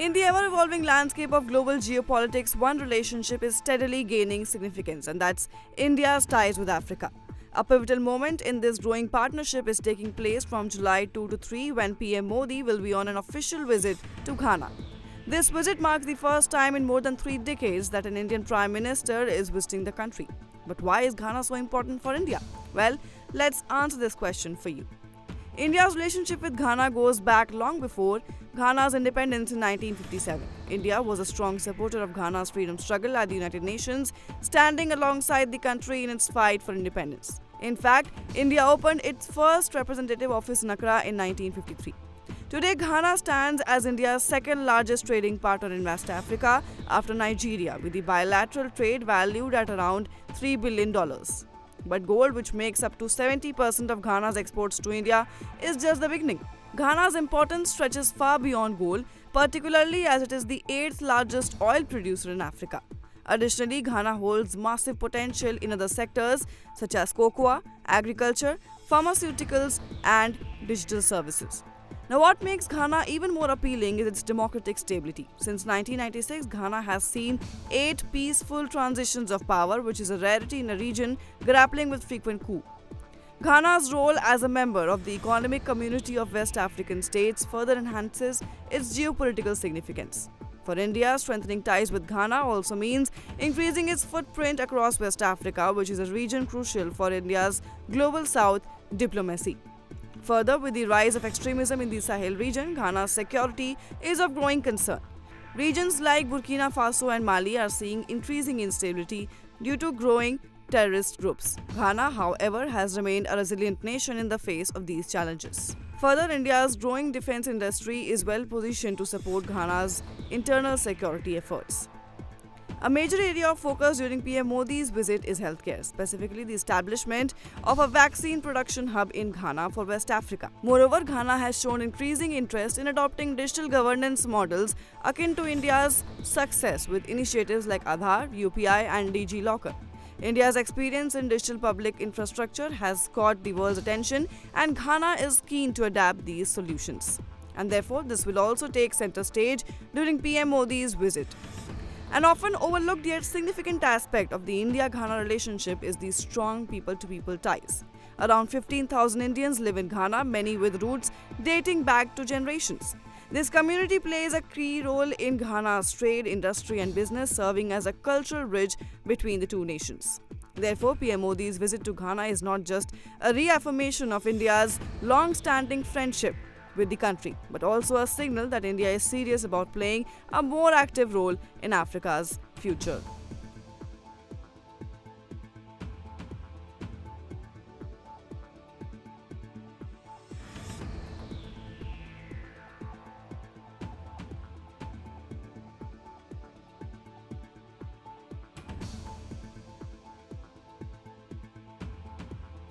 In the ever evolving landscape of global geopolitics, one relationship is steadily gaining significance, and that's India's ties with Africa. A pivotal moment in this growing partnership is taking place from July 2 to 3 when PM Modi will be on an official visit to Ghana. This visit marks the first time in more than 3 decades that an Indian Prime Minister is visiting the country. But why is Ghana so important for India? Well, let's answer this question for you. India's relationship with Ghana goes back long before Ghana's independence in 1957. India was a strong supporter of Ghana's freedom struggle at the United Nations, standing alongside the country in its fight for independence. In fact, India opened its first representative office in Accra in 1953. Today, Ghana stands as India's second largest trading partner in West Africa after Nigeria, with the bilateral trade valued at around $3 billion. But gold, which makes up to 70% of Ghana's exports to India, is just the beginning. Ghana's importance stretches far beyond gold, particularly as it is the 8th largest oil producer in Africa. Additionally, Ghana holds massive potential in other sectors such as cocoa, agriculture, pharmaceuticals, and digital services. Now, what makes Ghana even more appealing is its democratic stability. Since 1996, Ghana has seen 8 peaceful transitions of power, which is a rarity in a region grappling with frequent coups. Ghana's role as a member of the Economic Community of West African States further enhances its geopolitical significance. For India, strengthening ties with Ghana also means increasing its footprint across West Africa, which is a region crucial for India's Global South diplomacy. Further, with the rise of extremism in the Sahel region, Ghana's security is of growing concern. Regions like Burkina Faso and Mali are seeing increasing instability due to growing terrorist groups. Ghana, however, has remained a resilient nation in the face of these challenges. Further, India's growing defense industry is well positioned to support Ghana's internal security efforts. A major area of focus during PM Modi's visit is healthcare, specifically the establishment of a vaccine production hub in Ghana for West Africa. Moreover, Ghana has shown increasing interest in adopting digital governance models akin to India's success with initiatives like Aadhaar, UPI, and DigiLocker. India's experience in digital public infrastructure has caught the world's attention, and Ghana is keen to adapt these solutions. And therefore, this will also take center stage during PM Modi's visit. An often overlooked yet significant aspect of the India-Ghana relationship is the strong people-to-people ties. Around 15,000 Indians live in Ghana, many with roots dating back to generations. This community plays a key role in Ghana's trade, industry and business, serving as a cultural bridge between the two nations. Therefore, PM Modi's visit to Ghana is not just a reaffirmation of India's long-standing friendship with the country, but also a signal that India is serious about playing a more active role in Africa's future.